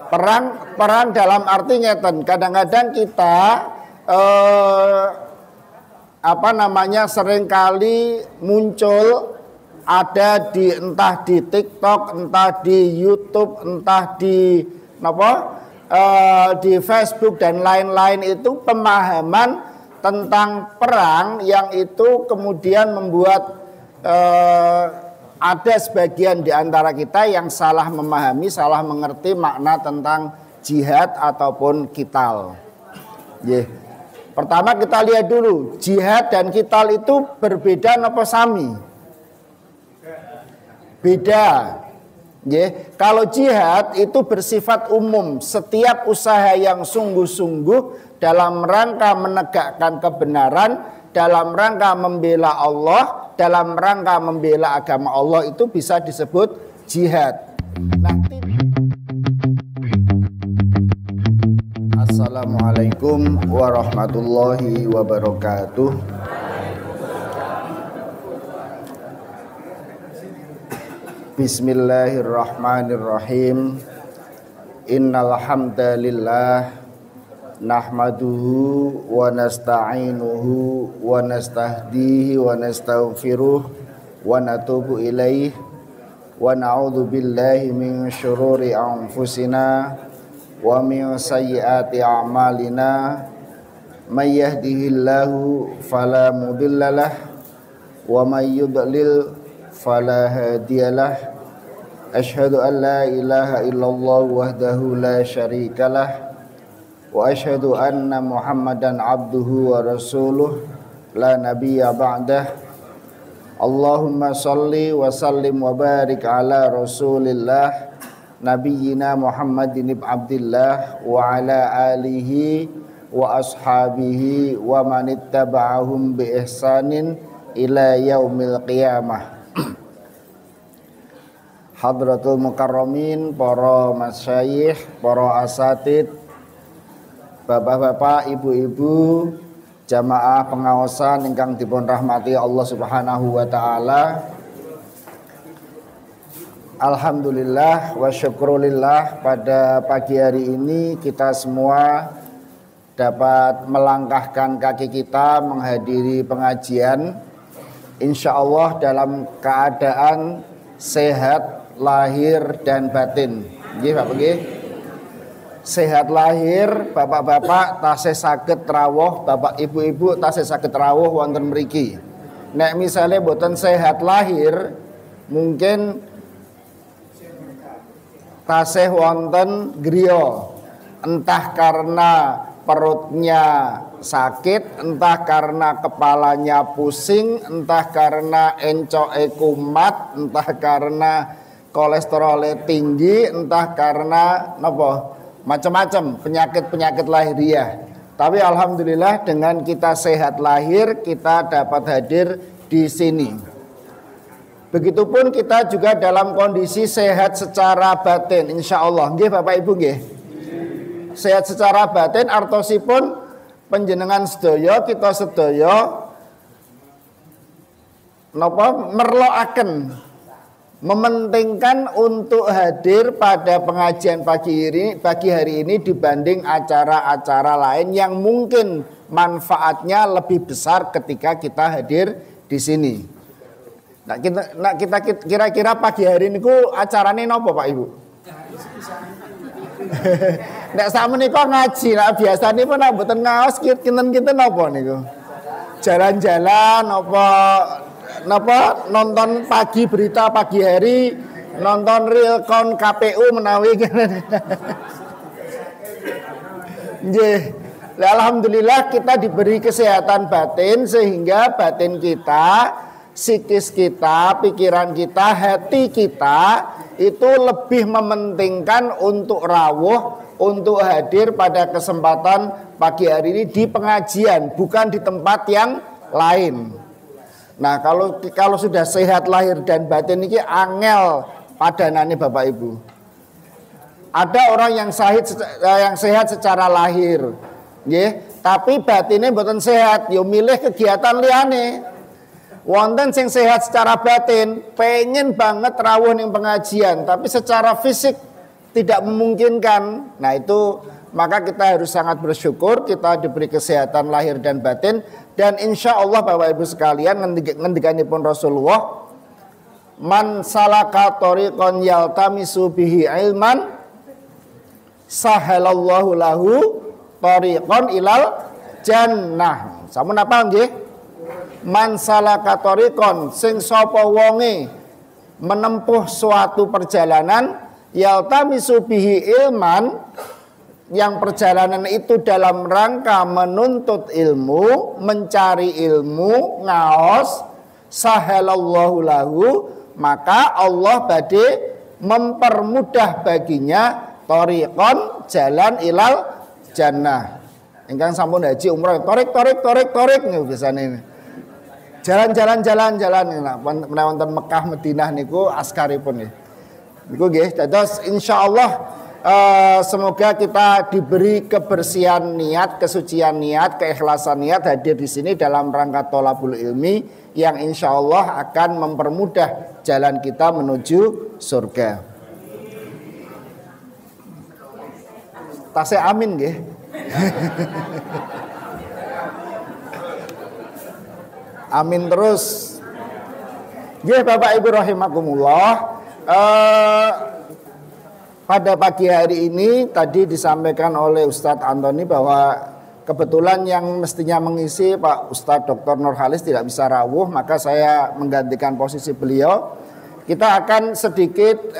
Perang dalam arti ngeten. Kadang-kadang kita seringkali muncul ada entah di TikTok, entah di YouTube, entah di di Facebook dan lain-lain, itu pemahaman tentang perang yang itu kemudian membuat ada sebagian di antara kita yang salah memahami, salah mengerti makna tentang jihad ataupun qital. Pertama kita lihat dulu, jihad dan qital itu berbeda apa sami? Beda. Kalau jihad itu bersifat umum, setiap usaha yang sungguh-sungguh dalam rangka menegakkan kebenaran, dalam rangka membela Allah, dalam rangka membela agama Allah, itu bisa disebut jihad. Assalamualaikum warahmatullahi wabarakatuh. Bismillahirrahmanirrahim. Innal hamdalillah nahmaduhu wa nasta'inuhu wa nastahdihi wa nastaghfiruh wa natubu ilaih wa na'udzu billahi min syururi anfusina wa min sayyiati a'malina. May yahdihillahu fala mudhillalah wa may yudlil fala hadiyalah. Asyhadu an la ilaha illallah wahdahu la syarikalah wa asyhadu anna Muhammadan abduhu wa rasuluh la nabiyya ba'dah. Allahumma salli wa sallim wa barik ala rasulillah nabiyyina Muhammadin ibn Abdillah wa ala alihi wa ashabihi wa manittaba'ahum bi ihsanin ila yaumil qiyamah. Hadratul mukarramin, para masyayikh, para asatid, bapak-bapak, ibu-ibu, jamaah pengaosan ingkang dipun rahmati Allah Subhanahu wa taala. Alhamdulillah wa syukrulillah, pada pagi hari ini kita semua dapat melangkahkan kaki kita menghadiri pengajian, insya Allah dalam keadaan sehat lahir dan batin. Nggih Bapak nggih. Sehat lahir, bapak-bapak tasih saged rawuh, bapak ibu-ibu tasih saged rawuh wonten mriki. Nek misale boten sehat lahir, mungkin tasih wonten griya, entah karena perutnya sakit, entah karena kepalanya pusing, entah karena encoke kumat, entah karena kolesterolnya tinggi, entah karena macam-macam penyakit-penyakit lahiriah. Tapi alhamdulillah dengan kita sehat lahir, kita dapat hadir di sini. Begitupun kita juga dalam kondisi sehat secara batin, insya Allah. Nggih Bapak Ibu nggih. Sehat secara batin artosipun panjenengan sedaya, kita sedaya merloaken, mementingkan untuk hadir pada pengajian pagi hari ini dibanding acara-acara lain yang mungkin manfaatnya lebih besar ketika kita hadir di sini. Kita kira-kira pagi hari ini acarane nopo Pak Ibu? Nek sakmenika ngaji, nek biasane pun mboten ngaos kinten-kinten napa niku? Jalan-jalan napa nonton pagi berita pagi hari, nonton real count KPU menawi nggih. Alhamdulillah kita diberi kesehatan batin sehingga batin kita, psikis kita, pikiran kita, hati kita itu lebih mementingkan untuk rawuh, untuk hadir pada kesempatan pagi hari ini di pengajian, bukan di tempat yang lain. Nah, kalau sudah sehat lahir dan batin ini angel padanane Bapak Ibu. Ada orang yang sehat secara lahir, nggih, tapi batinnya mboten sehat, yo milih kegiatan liyane. Wonten sing sehat secara batin, pengen banget rawuh ning pengajian, tapi secara fisik tidak memungkinkan. Nah itu maka kita harus sangat bersyukur kita diberi kesehatan lahir dan batin. Dan insya Allah Bapak Ibu sekalian, ngendikanipun Rasulullah, man salaka thoriqan yaltamisu bihi ilman sahalallahu lahu thoriqan ilal jannah. Sampun apa nggih? Man salaka thoriqan, sing sapa wonge menempuh suatu perjalanan yaltamisu bihi ilman, yang perjalanan itu dalam rangka menuntut ilmu, mencari ilmu, ngaos, sahalallahu lahu, maka Allah badhe mempermudah baginya thoriqon, jalan ilal jannah. Ingkang sampun haji umrah torik niku biasane. Jalan wonten Mekah Madinah niku askaripun nggih. Niku nggih dados insyaallah semoga kita diberi kebersihan niat, kesucian niat, keikhlasan niat hadir di sini dalam rangka thalabul ilmi yang insya Allah akan mempermudah jalan kita menuju surga. Tasih amin nggih. Amin terus. Nggih Bapak Ibu rahimakumullah. Pada pagi hari ini tadi disampaikan oleh Ustadz Antoni bahwa kebetulan yang mestinya mengisi Pak Ustadz Dr. Nurhalis tidak bisa rawuh, maka saya menggantikan posisi beliau. Kita akan sedikit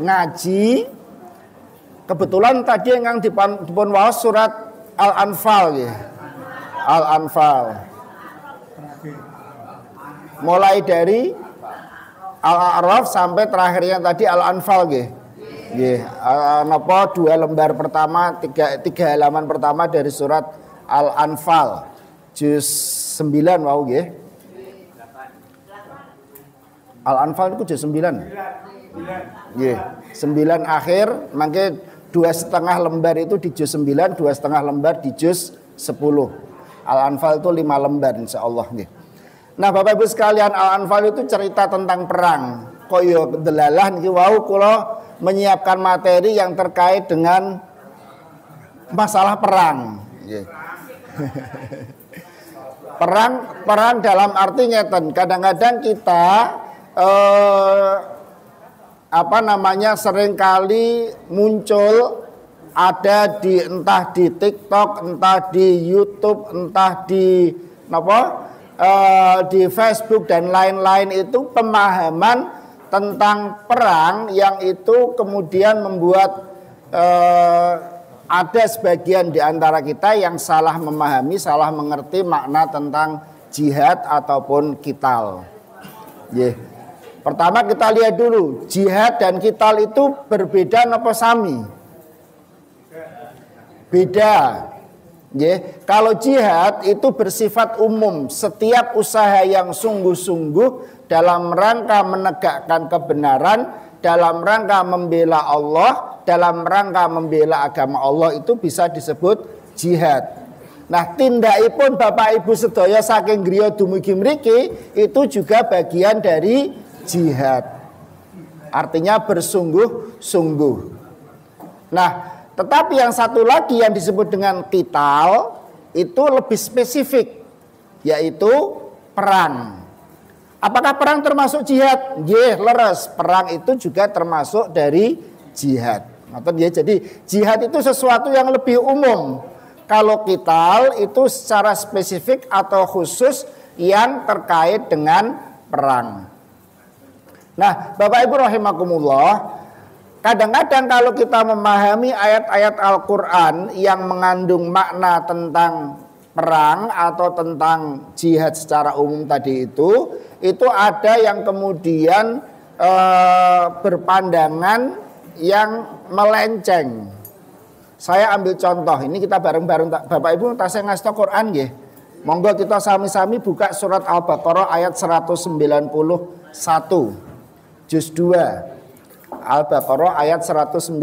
ngaji. Kebetulan tadi yang dipun waos surat Al-Anfal ya. Al-Anfal. Mulai dari Al-A'raf sampai terakhirnya tadi Al-Anfal nggih. Nggih, napa 2 lembar pertama, 3 halaman pertama dari surat Al-Anfal. Juz 9 wau nggih. Al-Anfal itu juz 9. Nggih, 9 akhir, mangke 2,5 lembar itu di juz 9, 2,5 lembar di juz 10. Al-Anfal itu 5 lembar insyaallah nggih. Nah Bapak Ibu sekalian, Al-Anfal itu cerita tentang perang. Kok yo delalah niki wau kula menyiapkan materi yang terkait dengan masalah perang. Perang dalam arti ngeten. Kadang-kadang kita seringkali muncul ada di entah di TikTok, entah di YouTube, entah di di Facebook dan lain-lain itu pemahaman tentang perang yang itu kemudian membuat ada sebagian di antara kita yang salah memahami, salah mengerti makna tentang jihad ataupun qital. Pertama kita lihat dulu, jihad dan qital itu berbeda napa sami? Beda. Kalau jihad itu bersifat umum, setiap usaha yang sungguh-sungguh dalam rangka menegakkan kebenaran, dalam rangka membela Allah, dalam rangka membela agama Allah itu bisa disebut jihad. Nah, tindakipun Bapak Ibu sedaya saking griya dumugi mriki itu juga bagian dari jihad. Artinya bersungguh-sungguh. Nah, tetapi yang satu lagi yang disebut dengan qital itu lebih spesifik, yaitu perang. Apakah perang termasuk jihad? Nggih, leres. Perang itu juga termasuk dari jihad. Jadi jihad itu sesuatu yang lebih umum. Kalau qital itu secara spesifik atau khusus yang terkait dengan perang. Nah, Bapak Ibu rahimakumullah, kadang-kadang kalau kita memahami ayat-ayat Al-Quran yang mengandung makna tentang perang atau tentang jihad secara umum tadi itu ada yang kemudian berpandangan yang melenceng. Saya ambil contoh, ini kita bareng-bareng Bapak Ibu tasih ngasih Quran nggih. Monggo kita sami-sami buka surat Al-Baqarah ayat 191. Juz 2. Al-Baqarah ayat 191.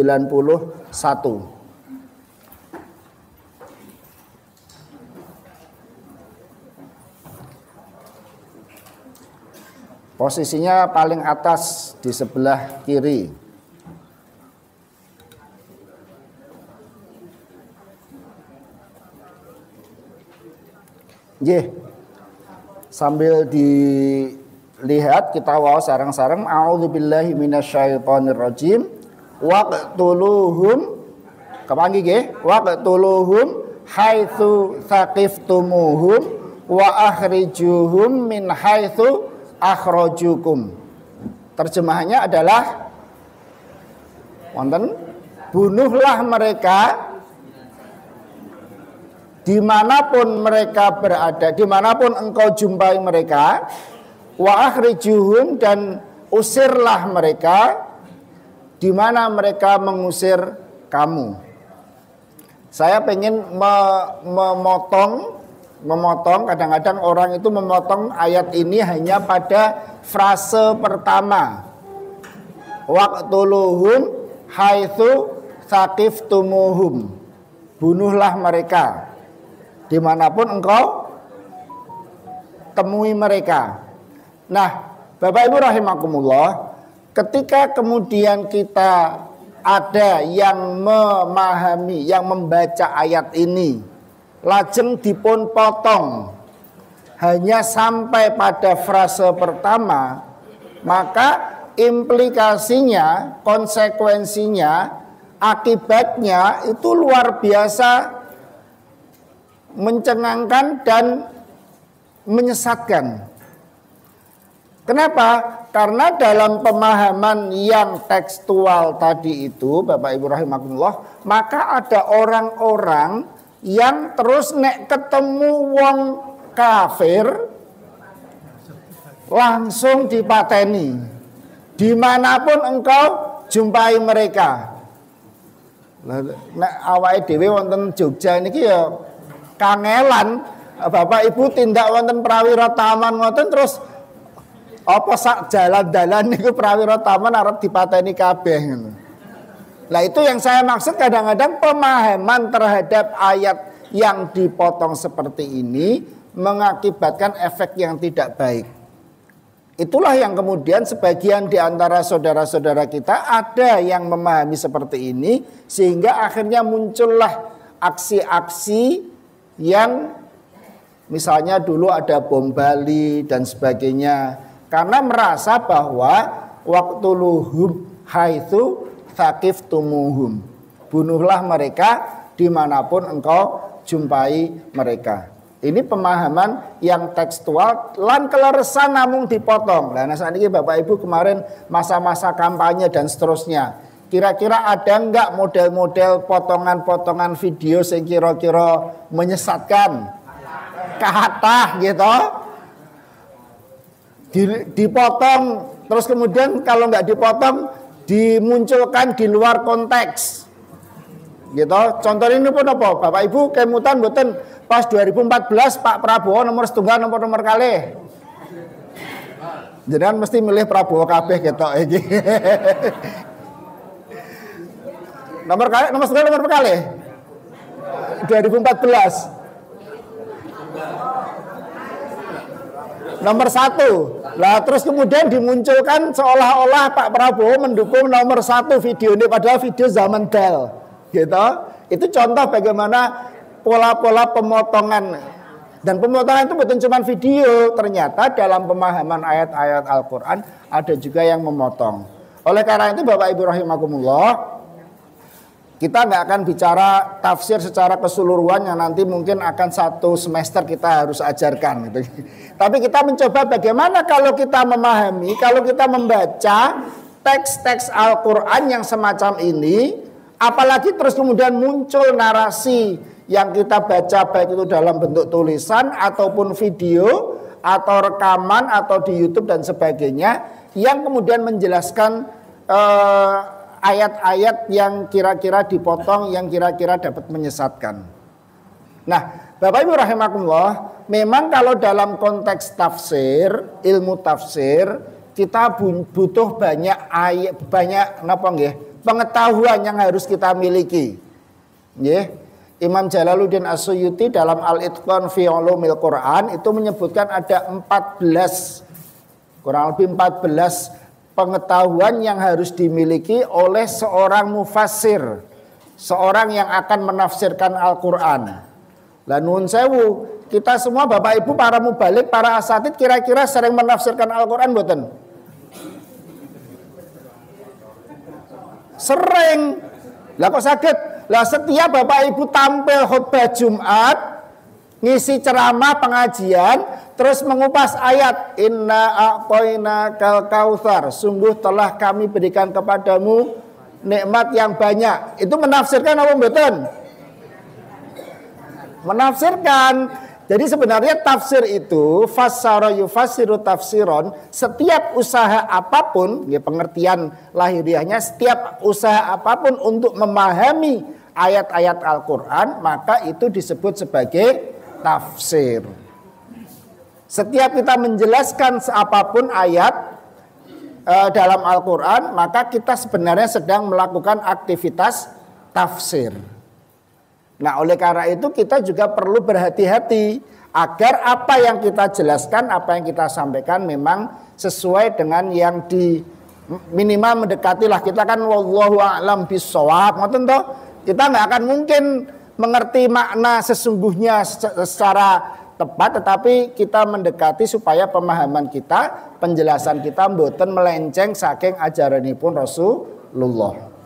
Posisinya paling atas di sebelah kiri. Nggih. Sambil dilihat kita waos sareng-sareng a'udzubillahi minasyaitonirrajim waqtuluhum kapanggih nggih waqtuluhum haitsu saqiftumuhum wa akhrijuhum min haitsu akhrajukum. Terjemahannya adalah wonten bunuhlah mereka dimanapun mereka berada, dimanapun engkau jumpai mereka, wa akhrijuhum dan usirlah mereka di mana mereka mengusir kamu. Saya pengen memotong kadang-kadang orang itu memotong ayat ini hanya pada frase pertama. Waqtuluhum haitsu saqiftumuhum. Bunuhlah mereka dimanapun engkau temui mereka. Nah, Bapak Ibu rahimakumullah, ketika kemudian kita ada yang memahami, yang membaca ayat ini, lajeng dipun potong hanya sampai pada frase pertama, maka implikasinya, konsekuensinya, akibatnya itu luar biasa mencengangkan dan menyesatkan. Kenapa? Karena dalam pemahaman yang tekstual tadi itu, Bapak Ibu rahimakumullah, maka ada orang-orang yang terus nek ketemu wong kafir langsung dipateni dimanapun engkau jumpai mereka. Nek awake dhewe wonten Jogja niki ya kangelan, Bapak Ibu tindak wonten prawira taman ngoten terus apa sak jalan-jalan niku prawira taman arep dipateni kabeh ngono. Nah, itu yang saya maksud, kadang-kadang pemahaman terhadap ayat yang dipotong seperti ini mengakibatkan efek yang tidak baik. Itulah yang kemudian sebagian di antara saudara-saudara kita ada yang memahami seperti ini, sehingga akhirnya muncullah aksi-aksi yang misalnya dulu ada bom Bali dan sebagainya, karena merasa bahwa waqtuluhum haitsu saqiftumuhum, bunuhlah mereka dimanapun engkau jumpai mereka. Ini pemahaman yang tekstual lan keleresan namung dipotong. Nah, saat ini Bapak Ibu kemarin masa-masa kampanye dan seterusnya, kira-kira ada enggak model-model potongan-potongan video yang kira-kira menyesatkan, kahatah gitu, dipotong, terus kemudian kalau enggak dipotong dimunculkan di luar konteks gitu. Contoh ini pun apa? Bapak Ibu kemutan mboten pas 2014 Pak Prabowo nomor setunggal nomor kali. Jenengan mesti milih Prabowo kabeh ketok iki. nomor setunggal nomor kali 2014 nomor 1. Lah terus kemudian dimunculkan seolah-olah Pak Prabowo mendukung nomor 1 video ini, padahal video zaman Del gitu. Itu contoh bagaimana pola-pola pemotongan. Dan pemotongan itu bukan cuma video, ternyata dalam pemahaman ayat-ayat Al-Quran ada juga yang memotong. Oleh karena itu Bapak Ibu rahimakumullah, kita nggak akan bicara tafsir secara keseluruhan yang nanti mungkin akan satu semester kita harus ajarkan gitu. Tapi kita mencoba bagaimana kalau kita memahami, kalau kita membaca teks-teks Al-Quran yang semacam ini, apalagi terus kemudian muncul narasi yang kita baca baik itu dalam bentuk tulisan ataupun video atau rekaman atau di YouTube dan sebagainya, yang kemudian menjelaskan ayat-ayat yang kira-kira dipotong, yang kira-kira dapat menyesatkan. Nah, Bapak Ibu rahimakumullah, memang kalau dalam konteks tafsir, ilmu tafsir, kita butuh banyak ayat, banyak napa nggih, pengetahuan yang harus kita miliki. Nggih. Imam Jalaluddin As-Suyuti dalam Al-Itqan fi Ulumil Quran itu menyebutkan ada 14, kurang lebih 14 pengetahuan yang harus dimiliki oleh seorang mufassir, seorang yang akan menafsirkan Al-Quran. Lah nuwun sewu, kita semua Bapak Ibu para mubalik, para asatid kira-kira sering menafsirkan Al-Qur'an mboten? Sering. Lah kok sakit? Lah setiap Bapak Ibu tampil khutbah Jumat, ngisi ceramah pengajian, terus mengupas ayat inna a'toina kal kautsar, sungguh telah kami berikan kepadamu nikmat yang banyak. Itu menafsirkan apa mboten? Menafsirkan. Jadi sebenarnya tafsir itu fassara yufassiru tafsiron, setiap usaha apapun, ya pengertian lahiriahnya, setiap usaha apapun untuk memahami ayat-ayat Al-Qur'an, maka itu disebut sebagai tafsir. Setiap kita menjelaskan apapun ayat dalam Al-Qur'an, maka kita sebenarnya sedang melakukan aktivitas tafsir. Nah, oleh karena itu kita juga perlu berhati-hati agar apa yang kita jelaskan, apa yang kita sampaikan memang sesuai dengan yang di minimal mendekatilah. Kita kan wallahu a'lam bissawab, ngoten toh? Kita nggak akan mungkin mengerti makna sesungguhnya secara tepat, tetapi kita mendekati supaya pemahaman kita, penjelasan kita mboten melenceng saking ajaranipun Rasulullah.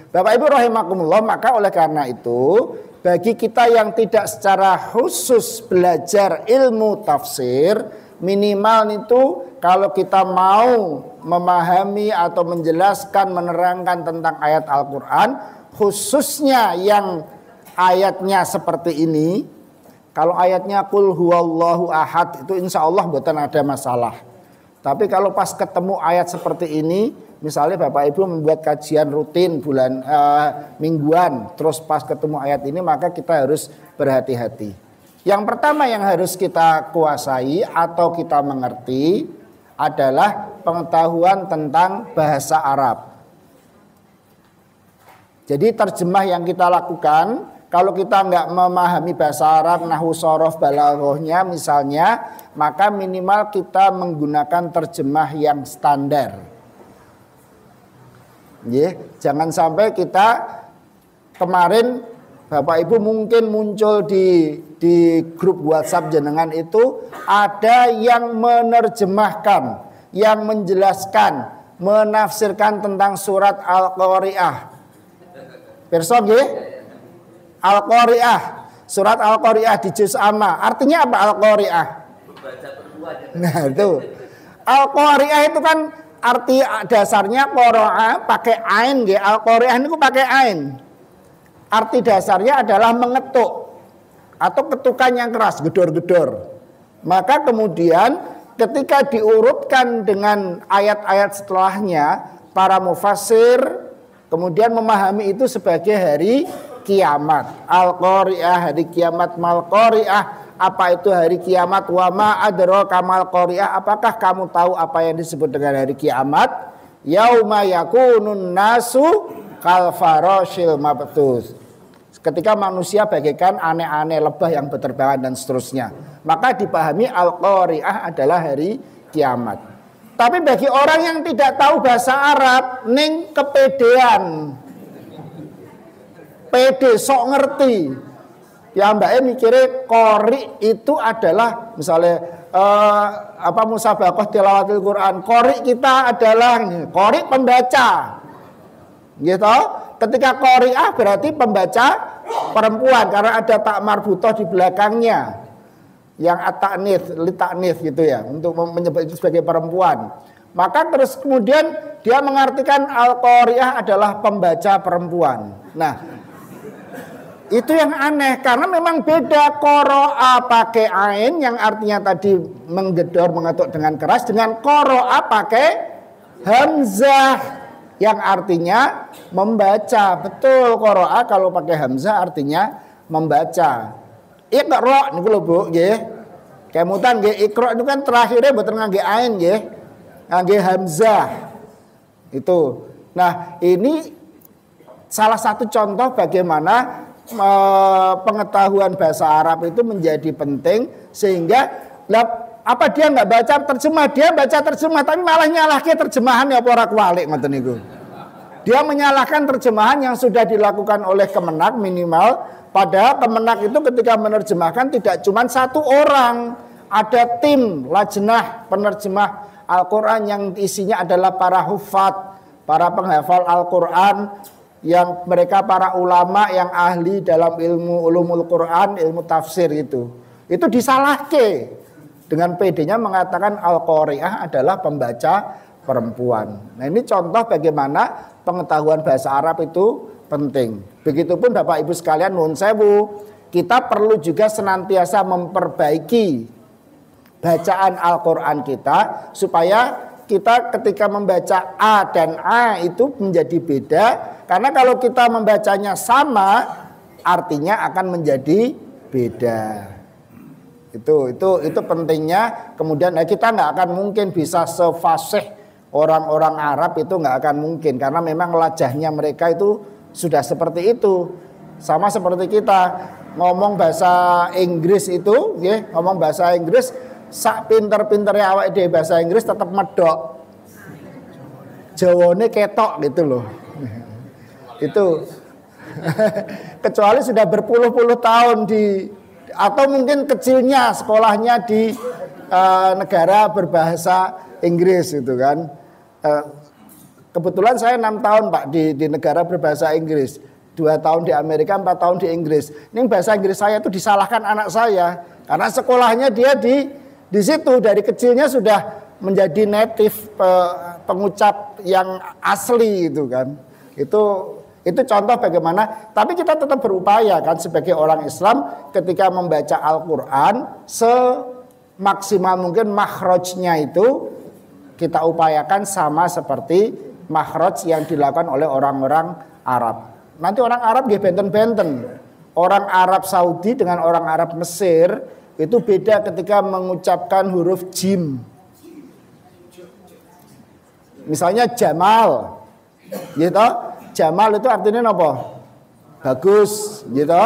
Bapak Ibu rahimakumullah, maka oleh karena itu bagi kita yang tidak secara khusus belajar ilmu tafsir, minimal itu kalau kita mau memahami atau menjelaskan, menerangkan tentang ayat Al-Qur'an, khususnya yang ayatnya seperti ini, kalau ayatnya qul huwallahu ahad itu insya Allah bukan ada masalah. Tapi kalau pas ketemu ayat seperti ini, misalnya Bapak Ibu membuat kajian rutin mingguan, terus pas ketemu ayat ini, maka kita harus berhati-hati. Yang pertama yang harus kita kuasai atau kita mengerti adalah pengetahuan tentang bahasa Arab. Jadi terjemah yang kita lakukan, kalau kita nggak memahami bahasa Arab, nahwu shorof, balaghahnya misalnya, maka minimal kita menggunakan terjemah yang standar. Jangan sampai kita kemarin Bapak Ibu mungkin muncul di grup WhatsApp jenengan itu ada yang menerjemahkan, yang menjelaskan, menafsirkan tentang surat Al-Qari'ah. Pirsa nggih? Al-Qari'ah, surat Al-Qari'ah di juz amma. Artinya apa Al-Qari'ah? Nah itu Al-Qari'ah itu kan arti dasarnya qara'a pakai ain nggih. Al-Qari'ah niku pakai ain. Arti dasarnya adalah mengetuk atau ketukan yang keras, gedor-gedor. Maka kemudian ketika diurutkan dengan ayat-ayat setelahnya, para mufassir kemudian memahami itu sebagai hari kiamat. Al-Qari'ah, hari kiamat, mal qari'ah, apa itu hari kiamat, wa ma adraka mal qari'ah, apakah kamu tahu apa yang disebut dengan hari kiamat? Yauma yakunun nasu kal farashil mabthus, ketika manusia bagaikan aneh-aneh lebah yang berterbangan dan seterusnya. Maka dipahami Al-Qari'ah adalah hari kiamat. Tapi bagi orang yang tidak tahu bahasa Arab, ning kepedean, pede sok ngerti, ya mbaknya mikirnya qori itu adalah misalnya musabaqah tilawatil Quran, qori kita adalah qori pembaca, gitu. Ketika qari'ah berarti pembaca perempuan karena ada tak marbutoh di belakangnya yang at-ta'nits, li-ta'nits gitu ya, untuk menyebut itu sebagai perempuan. Maka terus kemudian dia mengartikan Al-Qari'ah adalah pembaca perempuan. Nah, itu yang aneh karena memang beda qara'a pakai ain yang artinya tadi menggedor, mengetuk dengan keras, dengan qara'a pakai hamzah yang artinya membaca. Betul, qara'a kalau pakai hamzah artinya membaca. Iqra niku lho Bu nggih. Kemutan nggih iqra itu kan terakhirnya mboten ngangge ain nggih. Ngangge hamzah. Itu. Nah, ini salah satu contoh bagaimana pengetahuan bahasa Arab itu menjadi penting, sehingga apa dia nggak baca terjemah, dia baca terjemah tapi malah nyalahke terjemahan ya ora kualik ngoten niku. Dia menyalahkan terjemahan yang sudah dilakukan oleh Kemenak minimal. Padahal Kemenak itu ketika menerjemahkan tidak cuma satu orang. Ada tim lajnah penerjemah Al-Quran yang isinya adalah para hufat, para penghafal Al-Quran, yang mereka para ulama yang ahli dalam ilmu ulumul Quran, ilmu tafsir itu disalahke dengan PD-nya mengatakan Al-Qari'ah adalah pembaca perempuan. Nah, ini contoh bagaimana pengetahuan bahasa Arab itu penting. Begitupun Bapak Ibu sekalian, nuwun sewu, kita perlu juga senantiasa memperbaiki bacaan Al-Quran kita, supaya kita ketika membaca A dan A itu menjadi beda. Karena kalau kita membacanya sama, artinya akan menjadi beda. Itu pentingnya. Kemudian kita nggak akan mungkin bisa sefasih orang-orang Arab, itu nggak akan mungkin, karena memang lajahnya mereka itu sudah seperti itu. Sama seperti kita ngomong bahasa Inggris itu, ngomong bahasa Inggris sak pinter-pinternya awake dhewe bahasa Inggris tetap medok. Jawane ketok gitu loh. Itu kecuali sudah berpuluh-puluh tahun atau mungkin kecilnya sekolahnya di negara berbahasa Inggris gitu kan. Kebetulan saya 6 tahun Pak di negara berbahasa Inggris, 2 tahun di Amerika, 4 tahun di Inggris. Ini bahasa Inggris saya itu disalahkan anak saya karena sekolahnya dia di situ dari kecilnya sudah menjadi native pengucap yang asli itu kan. Itu contoh bagaimana. Tapi kita tetap berupaya kan sebagai orang Islam ketika membaca Al-Quran semaksimal mungkin makhrajnya itu kita upayakan sama seperti makhraj yang dilakukan oleh orang-orang Arab. Nanti orang Arab dia benten-benten. Orang Arab Saudi dengan orang Arab Mesir itu beda ketika mengucapkan huruf jim. Misalnya Jamal, gitu. Jamal itu artinya apa? Bagus, gitu.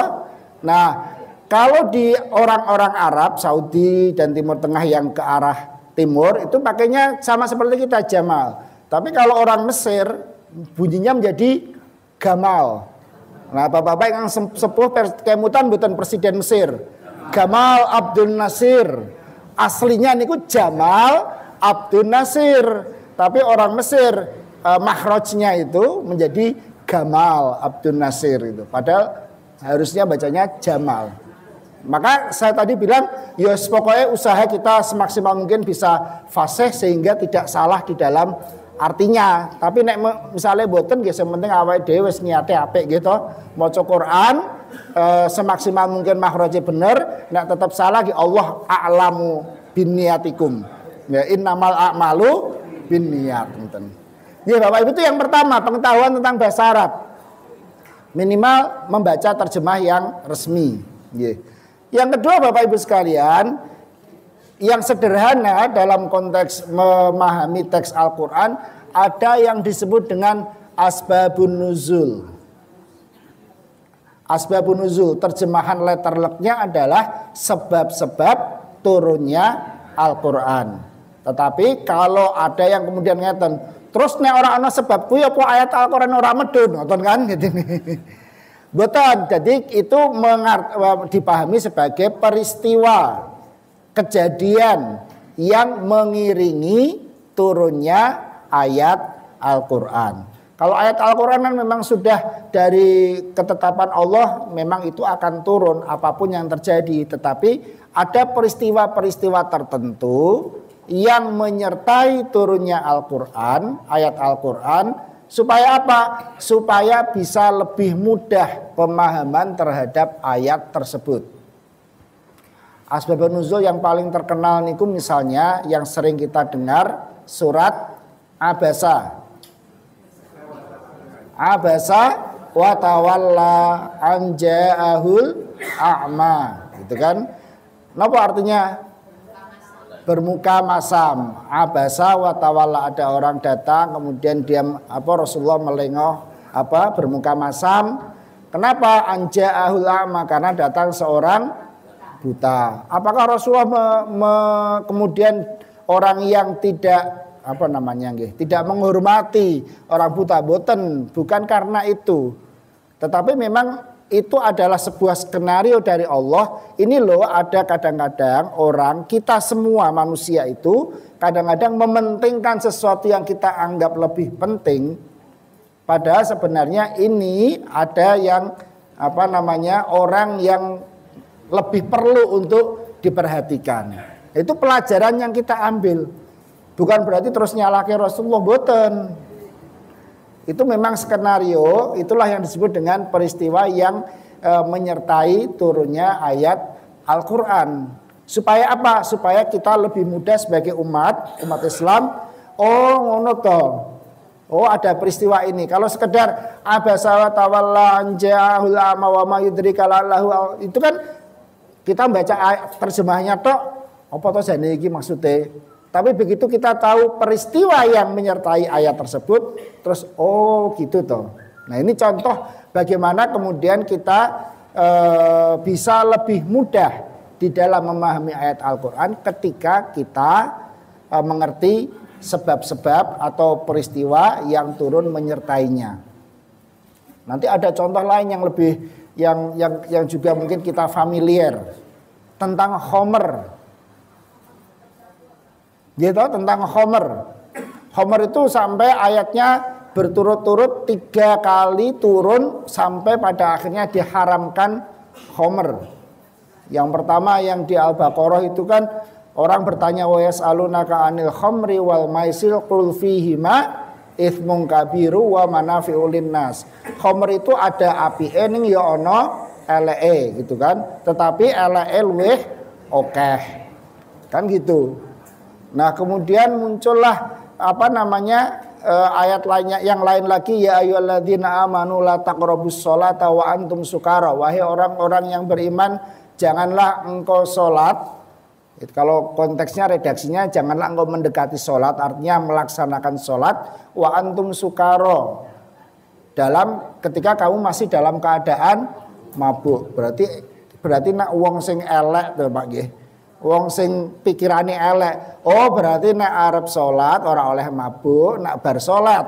Nah, kalau di orang-orang Arab Saudi dan Timur Tengah yang ke arah timur itu pakainya sama seperti kita Jamal. Tapi kalau orang Mesir bunyinya menjadi Gamal. Nah, bapak-bapak yang sepuh kemutan bukan presiden Mesir. Gamal Abdul Nasir. Aslinya niku Jamal Abdul Nasir. Tapi orang Mesir makhrajnya itu menjadi Gamal Abdul Nasir itu. Padahal harusnya bacanya Jamal. Maka saya tadi bilang, ya pokoknya usaha kita semaksimal mungkin bisa fasih sehingga tidak salah di dalam artinya. Tapi nek misalnya boten nggih sing penting awake dhewe wis niate apik gitu. Maca Quran semaksimal mungkin makhrajnya bener, nek tetap salah nggih Allah a'lamu binniyatikum. Ya innamal a'malu binniyat ngoten. Ya Bapak Ibu, itu yang pertama, pengetahuan tentang bahasa Arab. Minimal membaca terjemah yang resmi. Yang kedua Bapak Ibu sekalian, yang sederhana dalam konteks memahami teks Al-Quran, ada yang disebut dengan asbabun nuzul. Asbabun nuzul, terjemahan letterleknya adalah sebab-sebab turunnya Al-Quran. Tetapi kalau ada yang kemudian ngeten, terus nek ora ana sebab kuwi apa ayat Al-Qur'an ora medun ngoten kan gitu. Betul. Jadi itu dipahami sebagai peristiwa kejadian yang mengiringi turunnya ayat Al-Qur'an. Kalau ayat Al-Qur'an kan memang sudah dari ketetapan Allah, memang itu akan turun apapun yang terjadi, tetapi ada peristiwa-peristiwa tertentu yang menyertai turunnya Al-Quran, ayat Al-Quran, supaya apa? Supaya bisa lebih mudah pemahaman terhadap ayat tersebut. Asbabun nuzul yang paling terkenal niku misalnya yang sering kita dengar surat Abasa. Abasa wa tawalla an ja'ahul a'ma, gitu kan? Napa artinya? Bermuka masam. Abasa wa tawalla, ada orang datang kemudian dia Rasulullah melengos bermuka masam. Kenapa? Anja'ahul a'ma, karena datang seorang buta. Apakah Rasulullah kemudian orang yang tidak apa namanya nggih, tidak menghormati orang buta, bukan karena itu. Tetapi memang itu adalah sebuah skenario dari Allah. Ini loh, ada kadang-kadang orang, kita semua manusia itu kadang-kadang mementingkan sesuatu yang kita anggap lebih penting, padahal sebenarnya ini ada yang apa namanya, orang yang lebih perlu untuk diperhatikan. Itu pelajaran yang kita ambil. Bukan berarti terus nyalahke Rasulullah, boten. Itu memang skenario, itulah yang disebut dengan peristiwa yang menyertai turunnya ayat Al-Qur'an. Supaya apa? Supaya kita lebih mudah sebagai umat Islam, oh ngono to. Oh, ada peristiwa ini. Kalau sekedar abasa wa tawalla anja'ahul ama wa ma yudrika lallahu, itu kan kita baca terjemahnya tok, apa to jane iki maksudnya. Tapi begitu kita tahu peristiwa yang menyertai ayat tersebut, terus oh gitu toh. Nah, ini contoh bagaimana kemudian kita bisa lebih mudah di dalam memahami ayat Al-Qur'an ketika kita mengerti sebab-sebab atau peristiwa yang turun menyertainya. Nanti ada contoh lain yang lebih yang juga mungkin kita familiar tentang Homer. Gitu, tentang Homer. Homer itu sampai ayatnya berturut-turut 3 kali turun sampai pada akhirnya diharamkan Homer. Yang pertama yang di Al-Baqarah itu kan orang bertanya wa yas'alunaka 'anil khamri wal maisir qul fihima itsmun kabiru wa manafi'ul linnas. Homer itu ada apike ning ya ana eleke gitu kan. Tetapi eleke luwih akeh. Kan gitu. Nah, kemudian muncullah apa namanya ayat lainnya yang lain lagi, ya ayyuhalladzina amanu la taqrabus sholata wa antum sukara. Wahai orang-orang yang beriman, janganlah engkau sholat. Kalau konteksnya redaksinya janganlah engkau mendekati sholat, artinya melaksanakan sholat wa antum sukara, dalam ketika kamu masih dalam keadaan mabuk. Berarti nak wong sing elek to Pak nggih. Wong sing pikirane elek. Oh, berarti nek arep salat ora oleh mabuk, nak bar salat.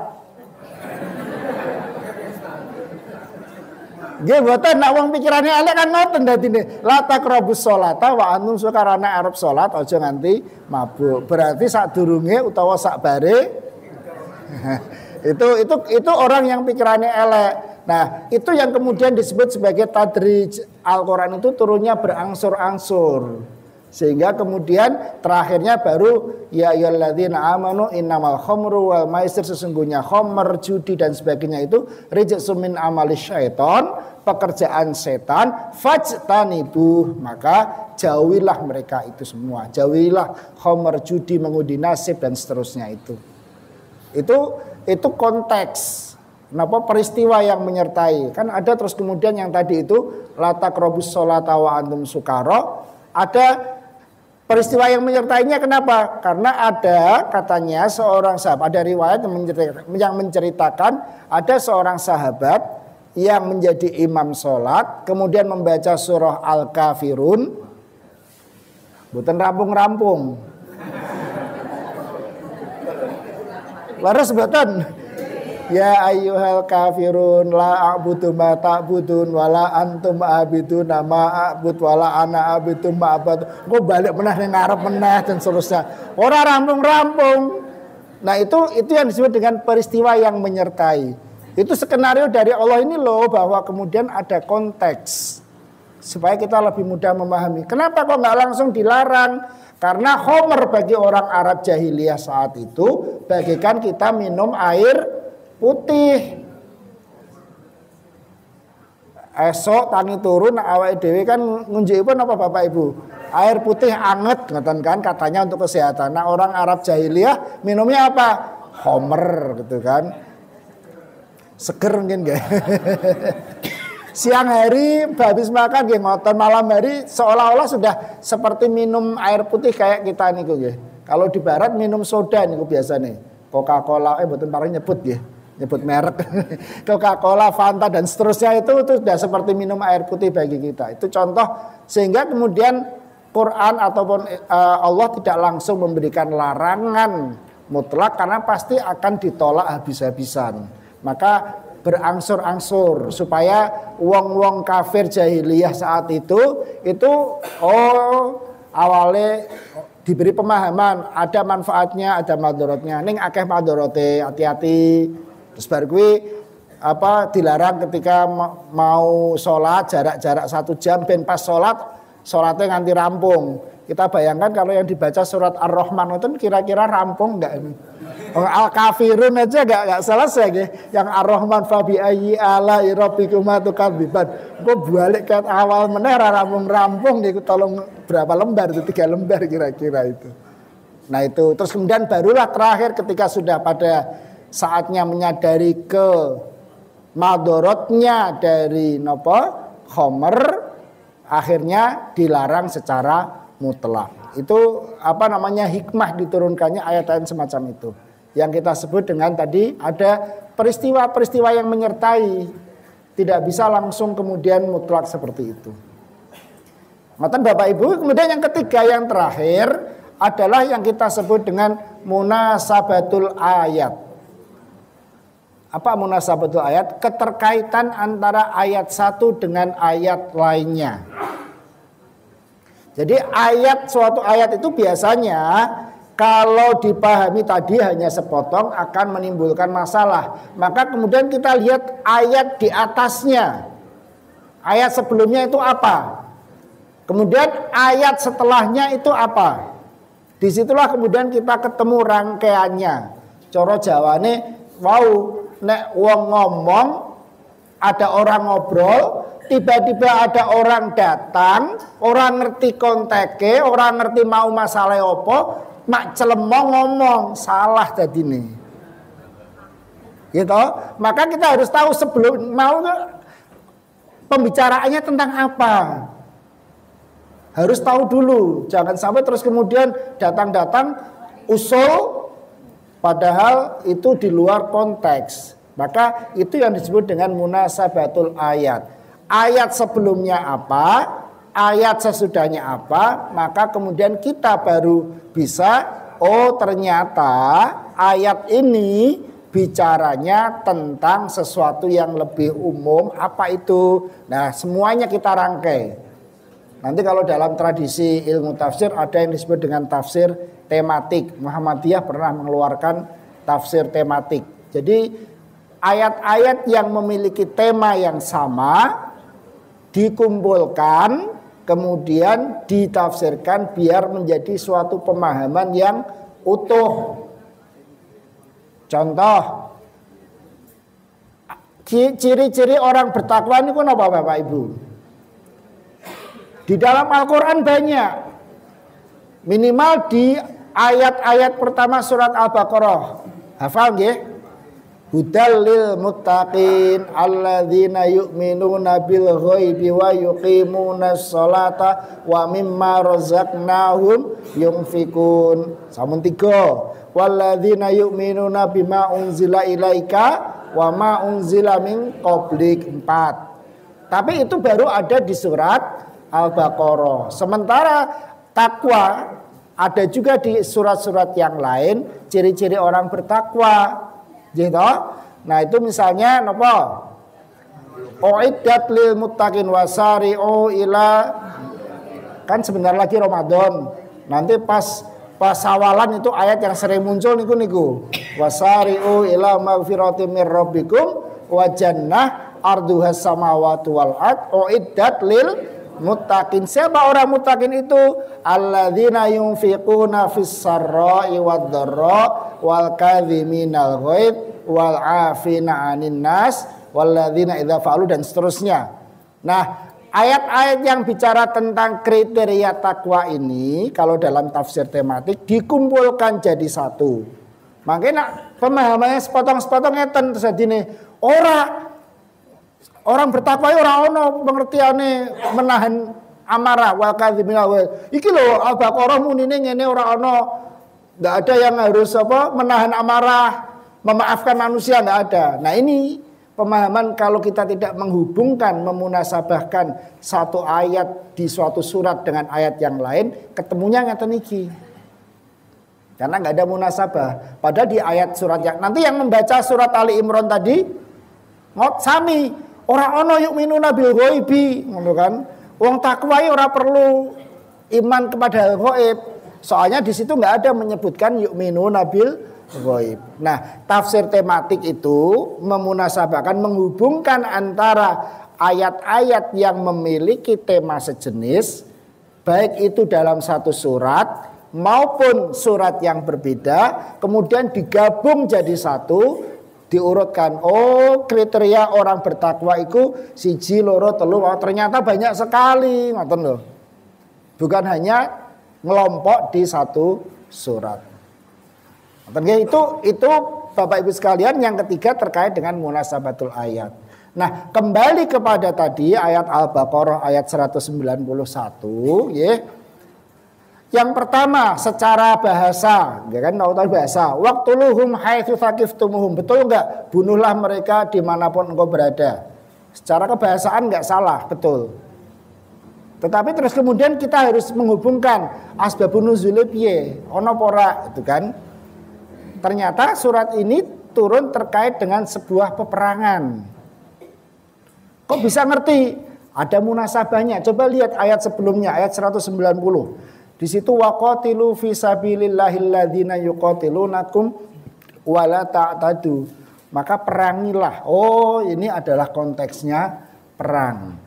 Nggih mboten, nek wong pikirane elek kan ngoten dadine. La taqrabus sholata wa antum sukara, nek arep salat aja nganti mabuk. Berarti sadurunge utawa sakbare itu orang yang pikirannya elek. Nah, itu yang kemudian disebut sebagai tadrij. Al-Qur'an itu turunnya berangsur-angsur. Sehingga kemudian terakhirnya baru ya ayyuhalladzina amanu innamal khamru wal maisir, sesungguhnya khamr, judi dan sebagainya itu rijsum min amalis syaiton, pekerjaan setan, fajtanibuh, maka jauhilah mereka itu semua. Jauhilah khamr, judi, mengundi nasib dan seterusnya itu. Itu konteks. Kenapa peristiwa yang menyertai? Kan ada terus kemudian yang tadi itu la taqrabus sholata wa antum sukara. Ada peristiwa yang menyertainya, kenapa? Karena ada katanya seorang sahabat, ada riwayat yang menceritakan ada seorang sahabat yang menjadi imam sholat, kemudian membaca surah Al-Kafirun, bukan rampung-rampung. Laras buatan. Ya ayyuhal kafirun la a'budu ma ta'budun wala antum a'biduna ma a'bud wala ana a'budu ma a'bud. Kok balik meneh ning ngarep meneh dan seterusnya. Ora rampung-rampung. Nah, itu yang disebut dengan peristiwa yang menyertai. Itu skenario dari Allah ini loh, bahwa kemudian ada konteks supaya kita lebih mudah memahami. Kenapa kok nggak langsung dilarang? Karena Homer bagi orang Arab jahiliyah saat itu bagikan kita minum air putih. Esok tangi turun awake dhewe kan ngunjukipun apa Bapak Ibu? Air putih anget ngoten kan katanya untuk kesehatan. Nah, orang Arab jahiliyah minumnya apa? Homer gitu kan. Seger mungkin nggih. Siang hari habis makan nggih ngoten, malam hari seolah-olah sudah seperti minum air putih kayak kita niku nggih. Kalau di barat minum soda niku biasane. Coca-Cola mboten pareng nyebut nggih. Nyebut merek. Coca-Cola, Fanta dan seterusnya itu sudah seperti minum air putih bagi kita. Itu contoh sehingga kemudian Quran ataupun Allah tidak langsung memberikan larangan mutlak karena pasti akan ditolak habis-habisan. Maka berangsur-angsur supaya wong-wong kafir jahiliyah saat itu awalnya diberi pemahaman ada manfaatnya, ada madorotnya. Ning akeh madorote, hati-hati. Terus baru kuwi dilarang ketika mau sholat jarak 1 jam ben pas sholatnya nganti rampung. Kita bayangkan kalau yang dibaca surat Ar-Rahman itu kira-kira rampung enggak ini? Al-Kafirun aja enggak selesai gitu. Yang Ar-Rahman fa bi ayyi ala'i rabbikuma tukadziban. Kok balik ke awal meneh rampung-rampung niku tolong berapa lembar itu 3 lembar kira-kira itu. Nah itu terus kemudian barulah terakhir ketika sudah pada saatnya menyadari ke madorotnya dari khomer, akhirnya dilarang secara mutlak. Itu hikmah diturunkannya ayat-ayat semacam itu. Yang kita sebut dengan tadi ada peristiwa-peristiwa yang menyertai, tidak bisa langsung kemudian mutlak seperti itu. Matan Bapak Ibu, kemudian yang ketiga yang terakhir adalah yang kita sebut dengan munasabatul ayat. Apa munasabatul ayat? Keterkaitan antara ayat satu dengan ayat lainnya. Jadi suatu ayat itu biasanya kalau dipahami tadi hanya sepotong akan menimbulkan masalah. Maka kemudian kita lihat ayat di atasnya. Ayat sebelumnya itu apa? Kemudian ayat setelahnya itu apa? Disitulah kemudian kita ketemu rangkaiannya. Coro Jawane, nek wong ngomong, ada orang ngobrol, tiba-tiba ada orang datang, orang ngerti konteknya, orang ngerti mau masalah apa, mak celemong ngomong, salah tadi nih. Gitu. Maka kita harus tahu sebelum mau pembicaraannya tentang apa. Harus tahu dulu, jangan sampai terus kemudian datang-datang usul padahal itu di luar konteks. Maka itu yang disebut dengan munasabatul ayat. Ayat sebelumnya apa, ayat sesudahnya apa, maka kemudian kita baru bisa, ternyata ayat ini bicaranya tentang sesuatu yang lebih umum, apa itu? Nah, semuanya kita rangkai. Nanti kalau dalam tradisi ilmu tafsir ada yang disebut dengan tafsir tematik. Muhammadiyah pernah mengeluarkan tafsir tematik. Jadi ayat-ayat yang memiliki tema yang sama dikumpulkan, kemudian ditafsirkan biar menjadi suatu pemahaman yang utuh. Contoh, ciri-ciri orang bertakwa ini apa Bapak Ibu? Di dalam Al-Quran banyak. Minimal di ayat-ayat pertama surat Al-Baqarah. Hafal nggih? Hudal lil muttaqin alladzina yu'minuna bil ghaibi wa yuqimunas sholata wa mimma razaqnahum yunfikun. Samun 3. Walladzina yu'minuna bima unzila ilaika wa ma unzila min qablik. 4. Tapi itu baru ada di surat Al-Baqarah. Sementara takwa ada juga di surat-surat yang lain, ciri-ciri orang bertakwa. Gitu. Nah, itu misalnya napa? Uiddat lil muttaqin wasari'u ila, kan sebentar lagi Ramadan. Nanti pas awalan itu ayat yang sering muncul niku. Wasari'u ila magfiratin mir rabbikum wa jannah arduhas samawati wal ard uiddat lil muttaqin. Siapa orang muttaqin itu? Alladzina yunfiquna fis sarra'i wad dharra wal kadhiminal ghaid wal 'afina 'anil nas walladzina idza fa'alu, dan seterusnya. Nah, ayat-ayat yang bicara tentang kriteria takwa ini kalau dalam tafsir tematik dikumpulkan jadi satu. Makanya pemahamannya sepotong-sepotong ngeten terus adine orang bertakwa ora ono pengertiane menahan amarah wal kadhiminal ghaid. Iki lho Al-Baqarah munine ngene ora ono. Enggak ada yang harus menahan amarah, memaafkan manusia, enggak ada. Nah, ini pemahaman kalau kita tidak menghubungkan, memunasabahkan satu ayat di suatu surat dengan ayat yang lain, ketemunya ngeten iki. Karena nggak ada munasabah. Padahal di ayat surat yang nanti yang membaca surat Ali Imran tadi sami ora ono yu'minuna bil ghaibi, ngono kan? Wong takwa ora perlu iman kepada ghaib. Soalnya di situ nggak ada menyebutkan yu'minuna bil ghaib. Nah, tafsir tematik itu memunasabahkan, menghubungkan antara ayat-ayat yang memiliki tema sejenis, baik itu dalam satu surat maupun surat yang berbeda, kemudian digabung jadi satu, diurutkan. Oh, kriteria orang bertakwa itu siji loro telu, oh, ternyata banyak sekali, ngoten lho. Bukan hanya ngelompok di satu surat. Itu Bapak Ibu sekalian yang ketiga terkait dengan munasabatul ayat. Nah, kembali kepada tadi ayat Al-Baqarah ayat 191 ya. Yang pertama secara bahasa, ya kan, tahu bahasa. Waqtuluhum haitsu tsaqiftumuhum. Betul enggak? Bunuhlah mereka dimanapun engkau berada. Secara kebahasaan enggak salah, betul. Tetapi terus kemudian kita harus menghubungkan asbabun nuzul piye, ono pora itu kan. Ternyata surat ini turun terkait dengan sebuah peperangan. Kok bisa ngerti? Ada munasabahnya. Coba lihat ayat sebelumnya, ayat 190. Di situ waqatilu fi sabilillahil ladzina yuqatilunakum wala ta'tadu. Maka perangilah. Oh, ini adalah konteksnya perang.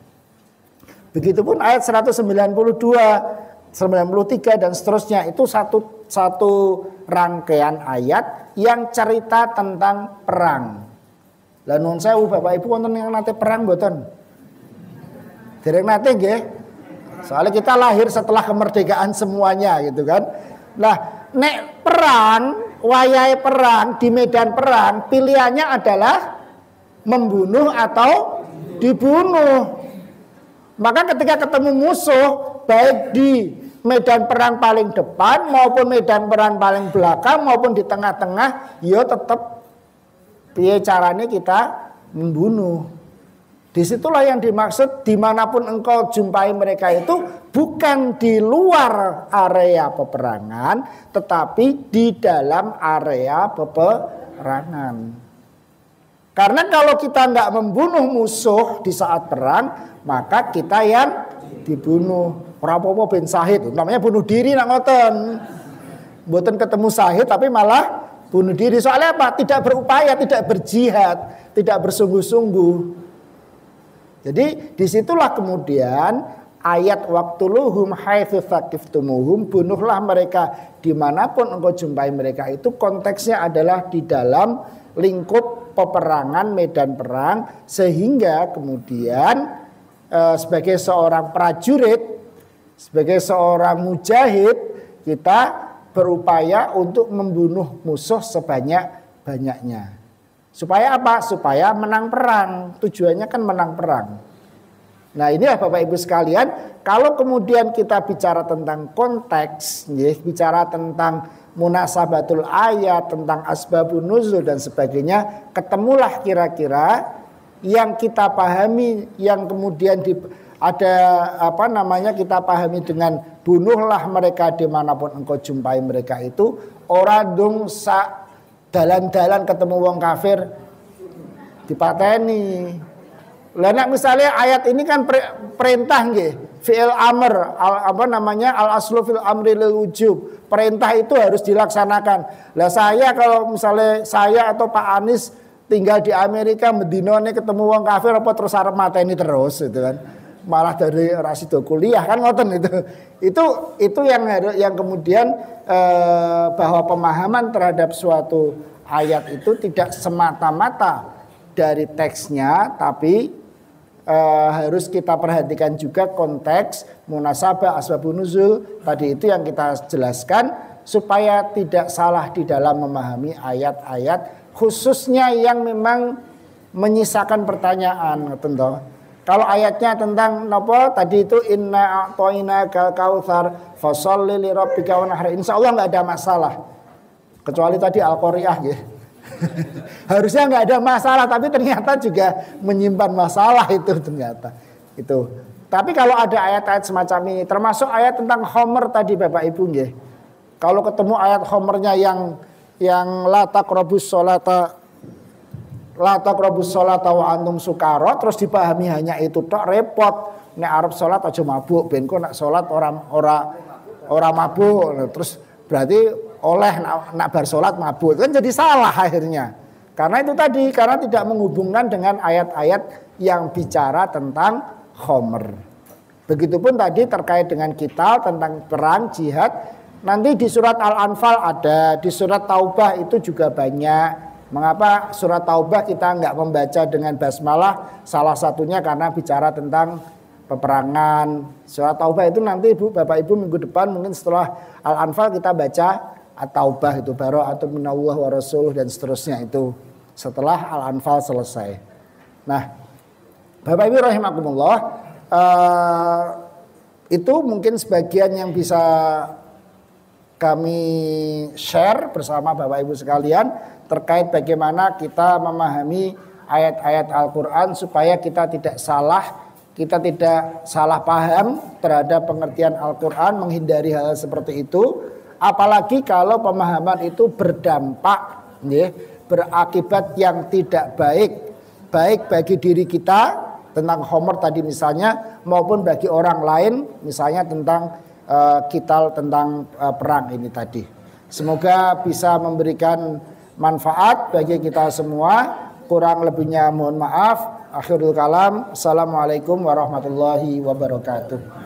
Begitupun ayat 192, 93 dan seterusnya, itu satu rangkaian ayat yang cerita tentang perang. Lah nuwun sewu Bapak Ibu wonten yang nate perang mboten? Dereng nate nggih. Soalnya kita lahir setelah kemerdekaan semuanya gitu kan. Nah, nek perang, wayahe perang di medan perang, pilihannya adalah membunuh atau dibunuh. Maka ketika ketemu musuh, baik di medan perang paling depan maupun medan perang paling belakang maupun di tengah-tengah, ya tetap piye caranya kita membunuh. Disitulah yang dimaksud dimanapun engkau jumpai mereka itu bukan di luar area peperangan, tetapi di dalam area peperangan. Karena kalau kita nggak membunuh musuh di saat perang, maka kita yang dibunuh. Ora apa-apa ben syahid, namanya bunuh diri nak ngoten. Mboten ketemu syahid tapi malah bunuh diri. Soalnya apa? Tidak berupaya, tidak berjihad, tidak bersungguh-sungguh. Jadi disitulah kemudian ayat waqtuluhum haitsu tsaqiftumuhum, bunuhlah mereka dimanapun engkau jumpai mereka, itu konteksnya adalah di dalam lingkup peperangan, medan perang, sehingga kemudian sebagai seorang prajurit, sebagai seorang mujahid, kita berupaya untuk membunuh musuh sebanyak-banyaknya. Supaya apa? Supaya menang perang. Tujuannya kan menang perang. Nah, ini ya Bapak Ibu sekalian, kalau kemudian kita bicara tentang konteks, bicara tentang munasabatul ayat, tentang asbabun nuzul dan sebagainya, ketemulah kira-kira yang kita pahami, yang kemudian kita pahami dengan bunuhlah mereka dimanapun engkau jumpai mereka, itu ora dung sak dalan-dalan ketemu wong kafir dipateni. Lah nek misalnya ayat ini kan perintah nggih, fi'il amr, al aslu fil amri lil wujub. Perintah itu harus dilaksanakan. Lah saya kalau misalnya saya atau Pak Anies tinggal di Amerika, Medinone ketemu wong kafir apa terus arep mateni terus gitu kan. Malah dari rasido kuliah kan ngoten itu. Itu yang kemudian bahwa pemahaman terhadap suatu ayat itu tidak semata-mata dari teksnya, tapi harus kita perhatikan juga konteks, munasabah, asbabun nuzul tadi itu yang kita jelaskan supaya tidak salah di dalam memahami ayat-ayat, khususnya yang memang menyisakan pertanyaan, tentu. Kalau ayatnya tentang apa tadi itu inna a'toina kal kautsar fasholli li rabbika wanhar, insyaallah enggak ada masalah. Kecuali tadi Al-Qari'ah ya. Harusnya enggak ada masalah, tapi ternyata juga menyimpan masalah itu ternyata. Itu. Tapi kalau ada ayat-ayat semacam ini, termasuk ayat tentang Homer tadi Bapak Ibu nggih. Kalau ketemu ayat khomernya yang la taqrabus sholata wa antum sukara, terus dipahami hanya itu tok, repot. Nek arep salat aja mabuk, ben kok nek salat ora mabuk. Terus berarti oleh nak bar salat mabuk. Kan jadi salah akhirnya. Karena itu tadi, karena tidak menghubungkan dengan ayat-ayat yang bicara tentang khomer. Begitupun tadi terkait dengan kita tentang perang jihad. Nanti di surat Al-Anfal ada, di surat Taubah itu juga banyak. Mengapa surat Taubah kita enggak membaca dengan basmalah? Salah satunya karena bicara tentang peperangan. Surat Taubah itu nanti Bapak Ibu minggu depan mungkin setelah Al-Anfal kita baca At-Taubah itu, bara'atun minallah wa rasuluh dan seterusnya itu setelah Al-Anfal selesai. Nah, Bapak Ibu rahimakumullah, itu mungkin sebagian yang bisa kami share bersama Bapak Ibu sekalian terkait bagaimana kita memahami ayat-ayat Al-Quran supaya kita tidak salah paham terhadap pengertian Al-Quran, menghindari hal seperti itu. Apalagi kalau pemahaman itu berdampak, berakibat yang tidak baik bagi diri kita tentang khomer tadi misalnya, maupun bagi orang lain misalnya tentang kital tentang perang ini tadi. Semoga bisa memberikan manfaat bagi kita semua. Kurang lebihnya mohon maaf. Akhirul kalam. Assalamualaikum warahmatullahi wabarakatuh.